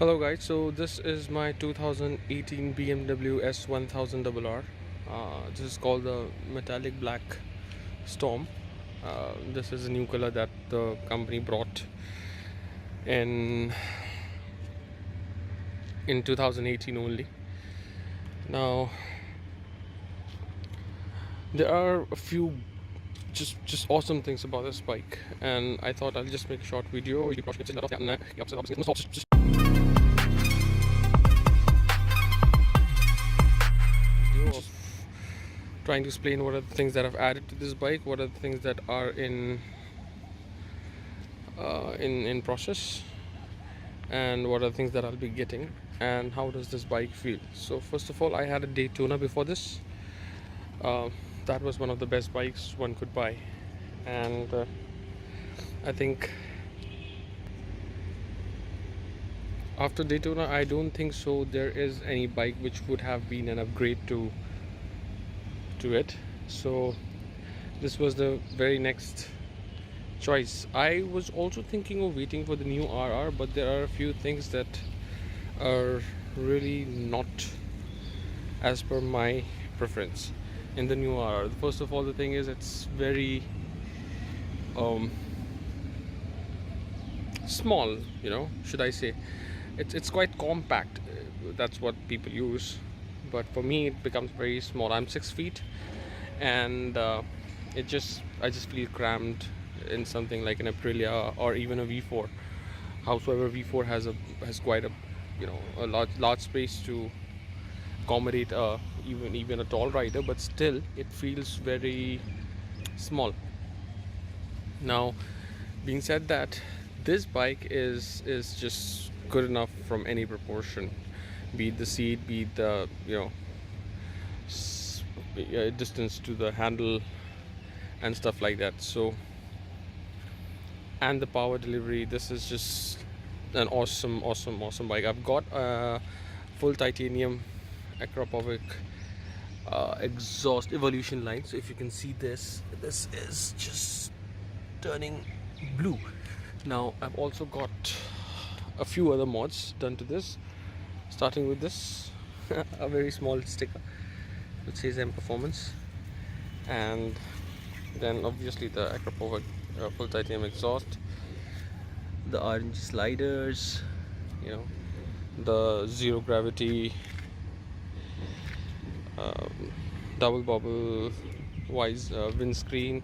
Hello guys, so this is my 2018 BMW S1000RR. This is called the metallic black storm. This is a new color that the company brought in 2018 only. Now there are a few just awesome things about this bike, and I thought I'll just make a short video. Of trying to explain what are the things that I've added to this bike, what are the things that are in process, and what are the things that I'll be getting, and how does this bike feel. So first of all, I had a Daytona before this. That was one of the best bikes one could buy, and I think after Daytona, I don't think so there is any bike which would have been an upgrade to it. So this was the very next choice. I was also thinking of waiting for the new RR, but there are a few things that are really not as per my preference in the new RR. First of all, the thing is it's very small, should I say. It's quite compact. That's what people use, but for me it becomes very small. I'm 6 feet, and I just feel cramped in something like an Aprilia or even a V4. However, V4 has quite a a large space to accommodate even a tall rider, but still it feels very small. Now, being said that, this bike is just good enough from any proportion, be it the seat, be it the distance to the handle and stuff like that. So, and the power delivery, this is just an awesome bike. I've got a full titanium acropovic exhaust evolution line. So if you can see this is just turning blue. Now I've also got a few other mods done to this, starting with this a very small sticker which says M Performance, and then obviously the acropovic full titanium exhaust, the RNG sliders, the zero gravity double bubble wise windscreen,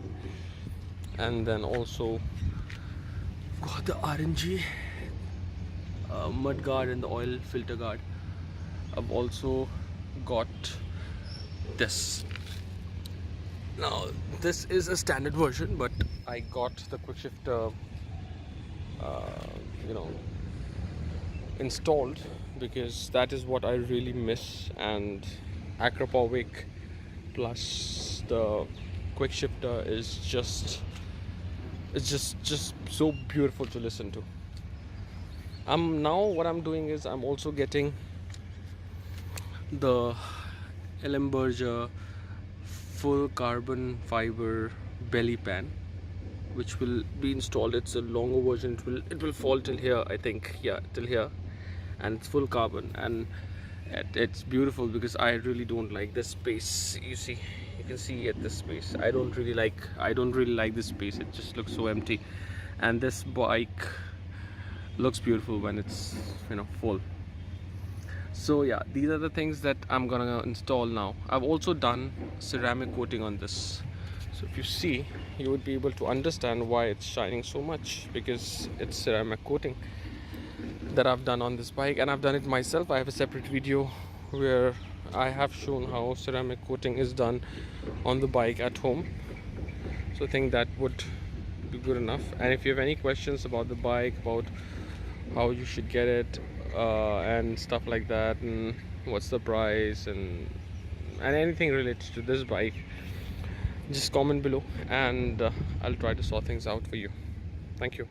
and then also got the RNG mud guard and the oil filter guard. I've also got this. Now this is a standard version, but I got the quick shifter installed because that is what I really miss, and acropovic plus the quick shifter is just so beautiful to listen to. Now what I'm doing is I'm also getting the Ellenberger full carbon fiber belly pan, which will be installed. It's a longer version. It will fall till here, I think. Yeah, till here, and it's full carbon, and it's beautiful because I really don't like this space. You can see at this space. I don't really like this space. It just looks so empty, and this bike looks beautiful when it's full. So yeah, these are the things that I'm gonna install now. I've also done ceramic coating on this, so if you see, you would be able to understand why it's shining so much, because it's ceramic coating that I've done on this bike, and I've done it myself. I have a separate video where I have shown how ceramic coating is done on the bike at home. So I think that would be good enough. And if you have any questions about the bike, about how you should get it, and stuff like that, and what's the price, and anything related to this bike, just comment below, and I'll try to sort things out for you. Thank you.